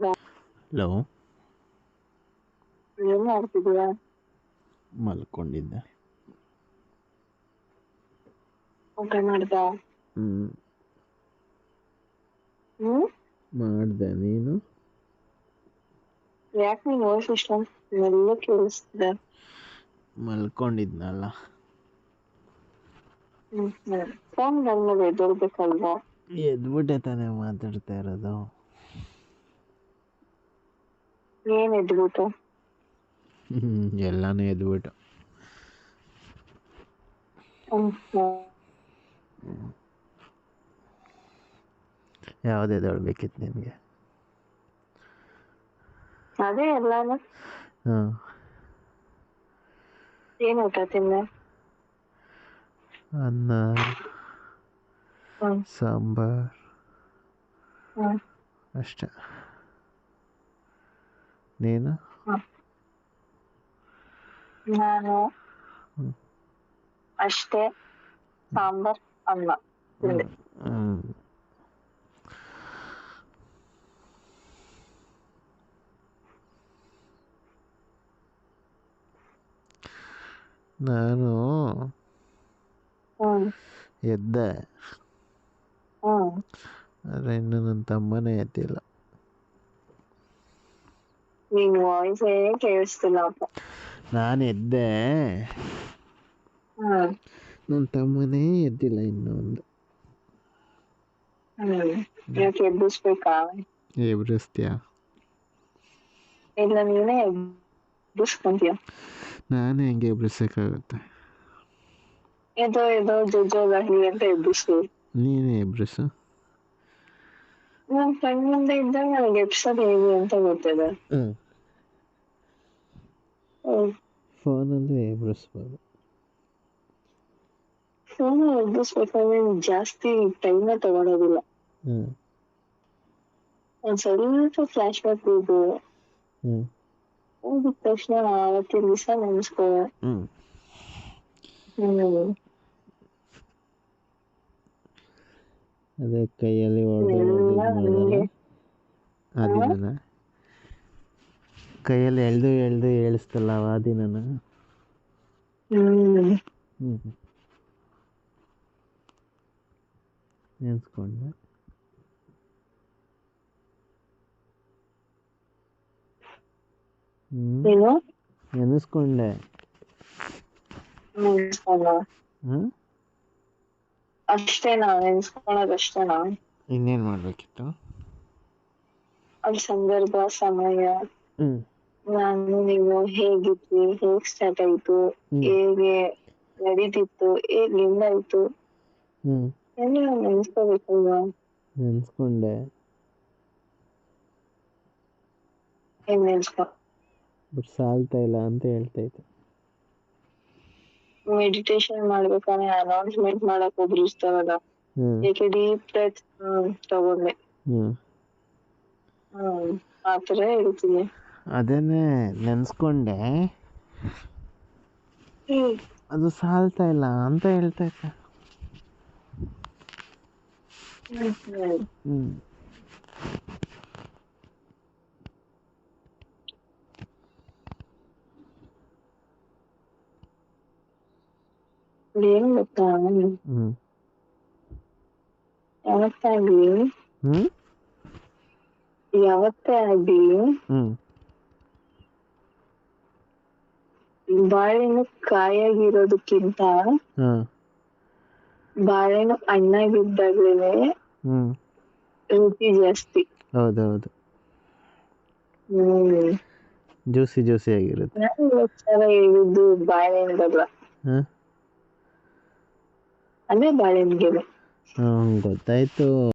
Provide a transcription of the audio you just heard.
Hello. ಏನ್ ಮಾಡ್ತಿದೀಯ? ಮಲ್ಕೊಂಡಿದ್ದೆ. ಊಟ ಮಾಡ್ದ? ಹ್ಮ್ ಹ್ಮ್ ಮಾಡ್ದೆ. ನೀನು? ಯಾಕೆ ನಿನ್ ವಾಯ್ಸ್ ಇಷ್ಟೊಂದು ಮೆಲ್ಲ ಕೇಳಿಸ್ತಿದೆ? ಮಲ್ಕೊಂಡಿದ್ನಲ್ಲ. ಫೋನ್ ಬಂದ್ಮೇಲೆ ಎದ್ದೇಳ್ಬೇಕಲ್ವಾ? ಎದ್ಬಿಟ್ಟೆ ತಾನೇ ಮಾತಾಡ್ತಾ ಇರೋದು. ಏನ್ ಎದ್ಬಿಟ್ಟು? ಎಲ್ಲಾನು ಎದ್ಬಿಟ್ಟು. ಯಾವ್ದು ಎದ್ದೇಳ್ಬೇಕಿತ್ತು ನಿನಗೆ? ಅದೇ ಎಲ್ಲಾನು. ಹಾಂ. ಏನ್ ಊಟ ತಿಂದೆ? ಅನ್ನ, ಸಾಂಬಾರ್ ಅಷ್ಟೆ. ನೀನು? ನಾನು ಅಷ್ಟೇ, ಸಾಂಬಾರ್ ಅನ್ನ ತಿಂದೆ. ನಾನು ಎದ್ದೆ. ಆದರೆ ಇನ್ನು ನನ್ನ ತಮ್ಮನೇ ಎದ್ದಿಲ್ಲ. ನಿನ್ ವಾಯ್ಸೇ ಕೇಳಿಸ್ತಿಲ್ಲಪ್ಪ. ನಾನು ಎದ್ದೆ, ನನ್ನ ತಮ್ಮನೇ ಎದ್ದಿಲ್ಲ ಇನ್ನೂ ಒಂದು. ಯಾಕೆ ಎಬ್ಬಿಸ್ಬೇಕಾ? ಎಬ್ಬಿಸ್ತೀಯಾ? ಇಲ್ಲ ನೀನೇ ಎಬ್ಬಿಸ್ಕೊಂತೀಯ. ನಾನೇ ಹೆಂಗೆ ಎಬ್ಬಿಸೋಕ್ಕಾಗುತ್ತೆ? ಏದೋ ಜೊಜೋಲಾಗಿ ಅಂತ ಎಬ್ಬಿಸು. ನೀನೇ ಎಬ್ಬಿಸು. ನನ್ ಕಣ್ ಮುಂದೆ ಇದ್ದಾಗ ನನಗೆ ಎಬ್ಸೋದು ಹೇಗೆ ಅಂತ ಗೊತ್ತಿದೆ. ಫೋನಲ್ಲಿ ಎಬ್ಬಿಸ್ಬೋದು. ಫೋನ್ ಎಬ್ಬಿಸ್ಬೇಕಾದ್ರೆ ಜಾಸ್ತಿ ಟೈಮ್ ತಗೊಳೋದಿಲ್ಲ. ಒಂದ್ ಸ್ವಲ್ಪ ಫ್ಲಾಶ್ ಬ್ಯಾಕ್ ಹೋಗು. ಹೋಗಿದ ತಕ್ಷಣ ಅವತ್ತಿನ ದಿವಸ ನೆನೆಸ್ಕೋ. ಅದೇ ಕೈಯಲ್ಲಿ ಹೊಡೆದು ಆ ದಿನನ ಕೈಯಲ್ಲಿ ಎಳ್ದು ಏಳಿಸ್ತಲ್ಲ ಆ ದಿನನ. ನೆನೆಸ್ಕೊಂಡೆ. ನೆನೆಸ್ಕೊಂಡೆ. ಅಷ್ಟೇನಾ? ನೆನೆಸ್ಕೊಳ್ಳೋದಷ್ಟೇನಾ? ಇನ್ನೇನು ಮಾಡಬೇಕಿತ್ತು? ಅಲ್ಲಿ ಸಂದರ್ಭ, ಸಮಯ, ನಾನು ನೀವು ಹೇಗಿದ್ವಿ, ಹೇಗ್ ಸ್ಟಾರ್ಟ್ ಆಯ್ತು, ಹೇಗೆ ನಡೀತಿತ್ತು, ಹೇಗ್ ನಿಂದಾಯ್ತು, ಎಲ್ಲ ನೆನೆಸ್ಕೋಬೇಕಲ್ವಾ? ನೆನೆಸ್ಕೊಂಡೆ. ಏನ್ ನೆನೆಸ್ಕೊ? ಬಟ್ ಸಾಲ್ತಾ ಇಲ್ಲ ಅಂತ ಹೇಳ್ತೈತೆ. ಮೆಡಿಟೇಷನ್ ಮಾಡ್ಬೇಕಾದ್ರೆ ಅನೌನ್ಸ್ಮೆಂಟ್ ಮಾಡಕ್ ಒಬ್ರು ಇರ್ತಾರಲ್ಲ, ಏಕೆ ಡೀಪ್ ಬ್ರೆತ್ ತಗೊಂಡೆ. ಆತರ ಹೇಳ್ತೀನಿ. ಅದೇನೆ ನೆನೆಸ್ಕೊಂಡೆ, ಅದು ಸಾಲ್ತಾ ಇಲ್ಲ ಅಂತ ಹೇಳ್ತೈತೆ. ಏನ್ ಗೊತ್ತಾ, ಯಾವತ್ತೇ ಆಗ್ಲಿ ಬಾಳೆಹಣ್ಣು ಕಾಯಾಗಿರೋದಕ್ಕಿಂತ ಬಾಳೆಹಣ್ಣು ಹಣ್ಣಾಗಿದ್ದಾಗಲೇ ರುಚಿ ಜಾಸ್ತಿ. ಹೌದೌದು, ಜ್ಯೂಸಿ ಆಗಿರುತ್ತೆ. ನಾನು ಹೇಳಿದ್ದು ಬಾಳೆಹಣ್ಣಲ್ಲ, ಅದೇ ಬಾಳೆಹಣ್ಣಿಗೆ. ಗೊತ್ತಾಯ್ತು.